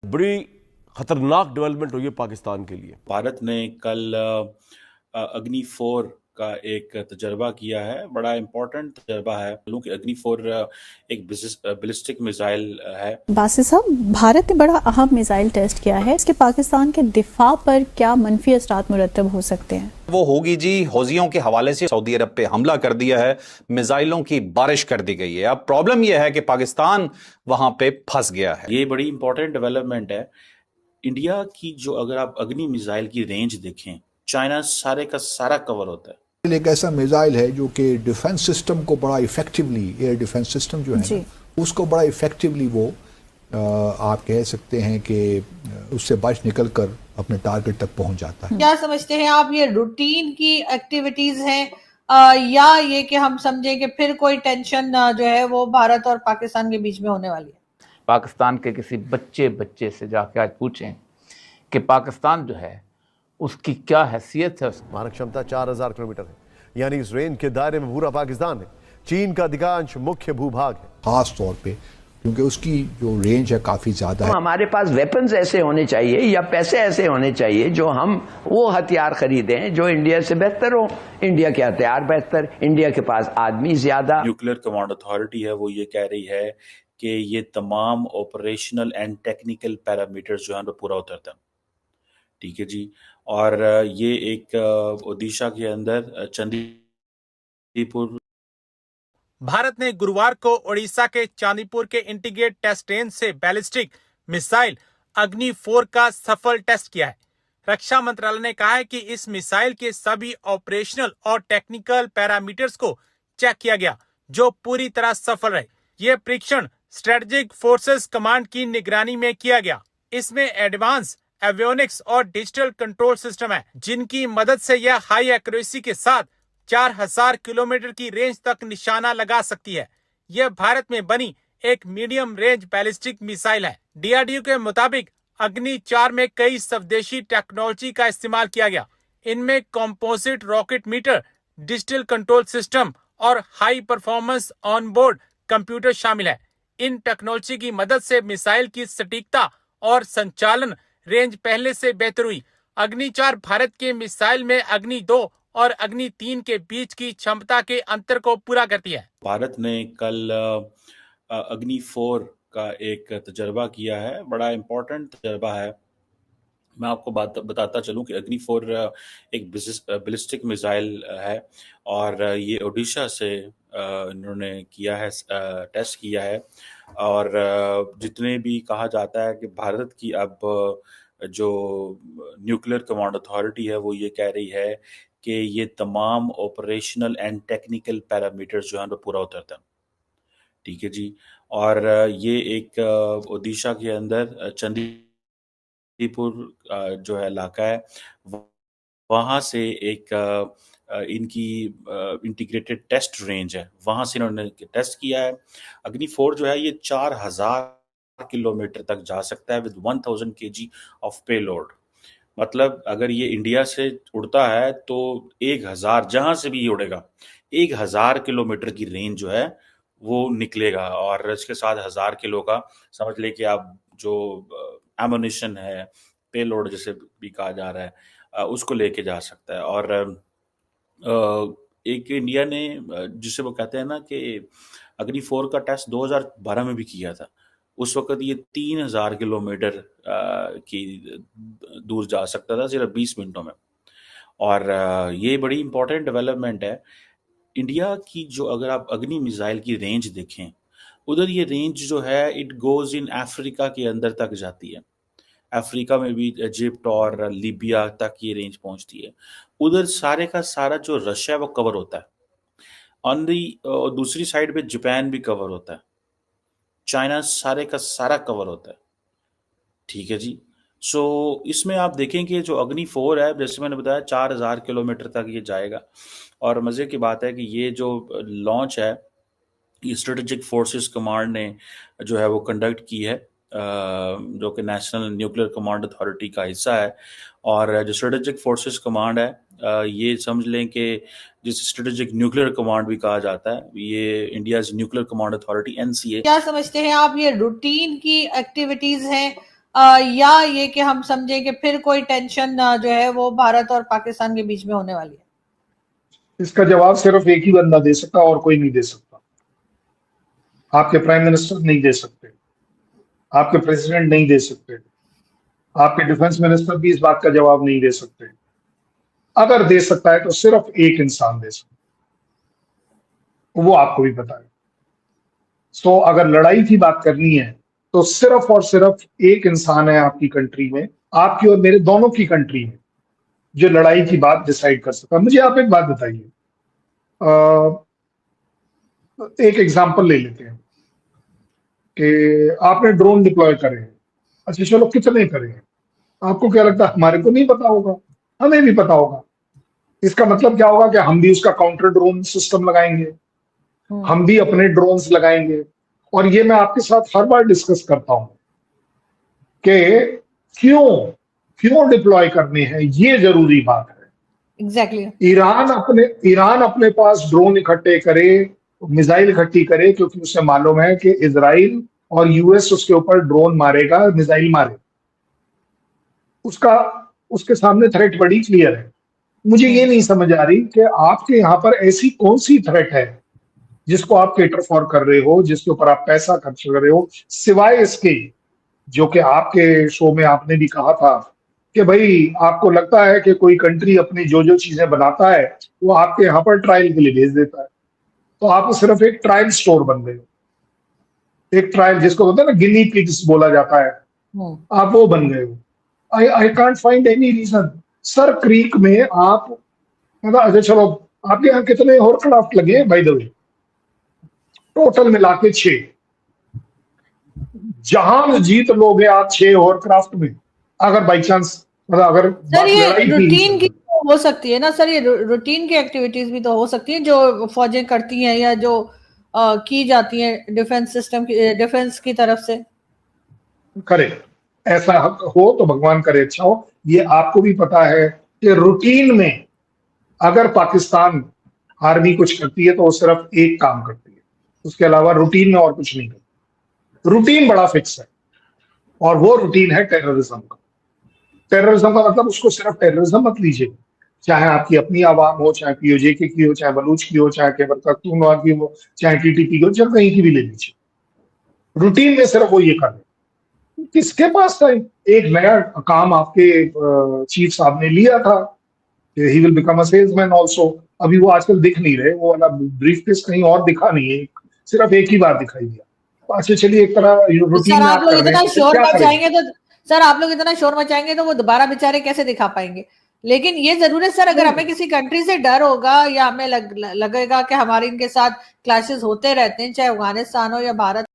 बड़ी खतरनाक डेवलपमेंट हुई है पाकिस्तान के लिए। भारत ने कल अग्नि 4 का एक तजर्बा किया है। बड़ा इम्पोर्टेंट तजर्बा है क्योंकि अग्नि 4 एक बैलिस्टिक मिसाइल है। बासित साहब, भारत ने बड़ा अहम मिसाइल टेस्ट किया है। इसके पाकिस्तान के दिफा पर क्या मनफी असरात मुरतब हो सकते हैं? वो होगी जी, हौजियों के हवाले से सऊदी अरब पे हमला कर दिया है, मिसाइलों की बारिश कर दी गई है। अब प्रॉब्लम यह है कि पाकिस्तान वहां पे फंस गया है। ये बड़ी इंपॉर्टेंट डेवलपमेंट है। इंडिया की जो अगर आप अग्नि मिसाइल की रेंज देखें, चाइना सारे का सारा कवर होता है। एक ऐसा मिसाइल है जो कि डिफेंस सिस्टम को बड़ा इफेक्टिवली, एयर डिफेंस सिस्टम जो है जी। ना, उसको बड़ा इफेक्टिवली वो आप कह सकते हैं कि उससे बच निकल कर अपने टारगेट तक पहुंच जाता है। क्या समझते हैं आप, ये रूटीन की एक्टिविटीज हैं या ये कि हम समझें कि फिर कोई टेंशन जो है वो भारत और पाकिस्तान के बीच में होने वाली है? पाकिस्तान के किसी बच्चे से जाके आज पूछें कि पाकिस्तान जो है उसकी क्या हैसियत है। मारक क्षमता 4000 किलोमीटर है, यानी इस रेंज के दायरे में पूरा पाकिस्तान है। चीन का अधिकांश मुख्य भूभाग है, खास तौर पे क्योंकि उसकी जो रेंज है काफी ज्यादा है। हमारे पास वेपन्स ऐसे होने चाहिए या पैसे ऐसे होने चाहिए जो हम वो हथियार खरीदें जो इंडिया से बेहतर हो। इंडिया के हथियार बेहतर, इंडिया के पास आदमी ज्यादा। न्यूक्लियर कमांड अथॉरिटी है वो ये कह रही है कि ये तमाम ऑपरेशनल एंड टेक्निकल पैरामीटर्स जो है वो पूरा उतरता है। ठीक है जी। और ये एक ओडिशा के अंदर चंदीपुर। भारत ने गुरुवार को ओडिशा के चांदीपुर के इंटीग्रेटेड टेस्ट रेंज से बैलिस्टिक मिसाइल अग्नि 4 का सफल टेस्ट किया है। रक्षा मंत्रालय ने कहा है कि इस मिसाइल के सभी ऑपरेशनल और टेक्निकल पैरामीटर्स को चेक किया गया, जो पूरी तरह सफल रहे। यह परीक्षण स्ट्रेटेजिक फोर्सेस कमांड की निगरानी में किया गया। इसमें एडवांस एवियोनिक्स और डिजिटल कंट्रोल सिस्टम है, जिनकी मदद से यह हाई एक्यूरेसी के साथ 4000 किलोमीटर की रेंज तक निशाना लगा सकती है। यह भारत में बनी एक मीडियम रेंज बैलिस्टिक मिसाइल है। डीआरडीओ के मुताबिक अग्नि 4 में कई स्वदेशी टेक्नोलॉजी का इस्तेमाल किया गया। इनमें composite rocket motor, digital control system और high performance on board computer शामिल है। इन टेक्नोलॉजी की मदद से मिसाइल की सटीकता और संचालन रेंज पहले से बेहतर हुई। अग्नि 4 भारत के मिसाइल में अग्नि 2 और अग्नि 3 के बीच की क्षमता के अंतर को पूरा करती है। भारत ने कल अग्नि 4 का एक तजर्बा किया है। बड़ा इम्पोर्टेंट तजर्बा है। मैं आपको बताता चलूं कि अग्नि 4 एक बैलिस्टिक मिसाइल है और ये ओडिशा से इन्होंने किया है, टेस्ट किया है। और जितने भी कहा जाता है कि भारत की अब जो न्यूक्लियर कमांड अथॉरिटी है वो ये कह रही है कि ये तमाम ऑपरेशनल एंड टेक्निकल पैरामीटर्स जो हैं वो पूरा उतरता है। ठीक है जी। और ये एक ओडिशा के अंदर चंदीपुर जो है इलाका है, वहाँ से एक इनकी इंटीग्रेटेड टेस्ट रेंज है, वहाँ से इन्होंने टेस्ट किया है। अग्नि 4 जो है ये 4000 किलोमीटर तक जा सकता है विद 1000 kg ऑफ पेलोड। मतलब अगर ये इंडिया से उड़ता है तो 1000, जहां से भी ये उड़ेगा 1000 किलोमीटर की रेंज जो है वो निकलेगा। और इसके साथ 1000 किलो का समझ ले कि आप जो एमुनिशन है, पेलोड जिसे भी कहा जा रहा है, उसको लेके जा सकता है। और एक इंडिया ने जिसे वो कहते हैं ना कि अग्नि 4 का टेस्ट 2012 में भी किया था। उस वक्त ये 3000 किलोमीटर की दूर जा सकता था सिर्फ 20 मिनटों में। और ये बड़ी इंपॉर्टेंट डेवलपमेंट है। इंडिया की जो अगर आप अग्नि मिसाइल की रेंज देखें, उधर ये रेंज जो है इट गोज इन अफ्रीका के अंदर तक जाती है। अफ्रीका में भी इजिप्ट और लीबिया तक ये रेंज पहुंचती है। उधर सारे का सारा जो रशिया है वो कवर होता है। ऑन दी दूसरी साइड पे जापान भी कवर होता है। चाइना सारे का सारा कवर होता है। ठीक है जी। सो इसमें आप देखें कि जो अग्नि 4 है, जैसे मैंने बताया 4000 किलोमीटर तक ये जाएगा। और मज़े की बात है कि ये जो लॉन्च है ये स्ट्रेटेजिक फोर्सेस कमांड ने जो है वो कंडक्ट की है, जो कि नेशनल न्यूक्लियर कमांड अथॉरिटी का हिस्सा है। और जो स्ट्रेटेजिक फोर्सेस कमांड है, ये समझ लें कि जिस स्ट्रेटेजिक न्यूक्लियर कमांड भी कहा जाता है, ये India nuclear command authority NCA। क्या समझते हैं आप, ये रूटीन की एक्टिविटीज हैं या ये कि हम समझें कि फिर कोई टेंशन जो है वो भारत और पाकिस्तान के बीच में होने वाली है? इसका जवाब सिर्फ एक ही बंदा दे सकता, और कोई नहीं दे सकता। आपके प्राइम मिनिस्टर नहीं दे सकते, आपके प्रेसिडेंट नहीं दे सकते, आपके डिफेंस मिनिस्टर भी इस बात का जवाब नहीं दे सकते। अगर दे सकता है तो सिर्फ एक इंसान दे सकता, वो आपको भी पता है। सो अगर लड़ाई की बात करनी है तो सिर्फ और सिर्फ एक इंसान है आपकी कंट्री में, आपकी और मेरे दोनों की कंट्री में, जो लड़ाई की बात डिसाइड कर सकता है। मुझे आप एक बात बताइए, एक एग्जांपल ले लेते हैं कि आपने ड्रोन डिप्लॉय करे हैं। अच्छा चलो, कितने करे हैं? आपको क्या लगता है हमारे को नहीं पता होगा? हमें भी पता होगा। इसका मतलब क्या होगा कि हम भी उसका काउंटर ड्रोन सिस्टम लगाएंगे, हम भी अपने ड्रोन्स लगाएंगे। और ये मैं आपके साथ हर बार डिस्कस करता हूं कि क्यों डिप्लॉय करने हैं, ये जरूरी बात है। एग्जैक्टली। ईरान अपने पास ड्रोन इकट्ठे करे, मिसाइल इकट्ठी करे, क्योंकि उसे मालूम है कि इजराइल और यूएस उसके ऊपर ड्रोन मारेगा, मिसाइल मारेगा। उसके सामने थ्रेट बड़ी क्लियर है। मुझे ये नहीं समझ आ रही कि आपके यहाँ पर ऐसी कौन सी थ्रेट है जिसको आप केटर फॉर कर रहे हो, जिसके ऊपर आप पैसा खर्च कर रहे हो, सिवाय इसके जो कि आपके शो में आपने भी कहा था कि भाई आपको लगता है कि कोई कंट्री अपनी जो चीजें बनाता है वो आपके यहाँ पर ट्रायल के लिए भेज देता है, तो आप सिर्फ एक ट्रायल स्टोर बन गए हो, एक ट्रायल जिसको बोलते हैं ना गिनी पिग्स बोला जाता है, आप वो बन गए हो। I can't find any reason. Sir Creek में आप मतलब, अच्छा चलो, आपके यहाँ कितने होरक्राफ्ट लगे हैं बाय द वे? टोटल मिला के 6। जहां जीत लोगे आप 6 होरक्राफ्ट में, अगर बाई चांस मतलब अगर सर ये रूटीन की हो सकती है ना सर, ये रूटीन की एक्टिविटीज भी तो हो सकती है जो फौजें करती हैं या जो की जाती हैं डिफेंस सिस्टम की, डिफेंस की तरफ से। करे, ऐसा हो तो भगवान करे अच्छा हो। ये आपको भी पता है कि रूटीन में अगर पाकिस्तान आर्मी कुछ करती है तो वो सिर्फ एक काम करती है, उसके अलावा रूटीन में और कुछ नहीं करती। रूटीन बड़ा फिक्स है, और वो रूटीन है टेररिज्म का। टेररिज्म का मतलब उसको सिर्फ टेररिज्म मत लीजिए, चाहे आपकी अपनी आवाम हो, चाहे पीओजे की हो, चाहे बलूच की हो, चाहे खैबर पख्तूनख्वा की हो, चाहे टीटीपी की हो, चाहे कहीं की भी ले लीजिए। रूटीन में सिर्फ वो ये कर रहे। किसके पास टाइम? एक नया काम आपके चीफ साहब ने लिया था, he will become a salesman also. अभी वो आजकल दिख नहीं रहे, वो वाला ब्रीफकेस कहीं और दिखा नहीं है, सिर्फ एक ही बार दिखाई दिया। अच्छा चलिए, एक तरह रूटीन सर आप लोग इतना शोर मचाएंगे तो वो दोबारा बेचारे कैसे दिखा पाएंगे? लेकिन ये जरूर है सर, अगर हमें किसी कंट्री से डर होगा या हमें लगेगा कि हमारे इनके साथ क्लैशेस होते रहते हैं, चाहे अफगानिस्तान हो या भारत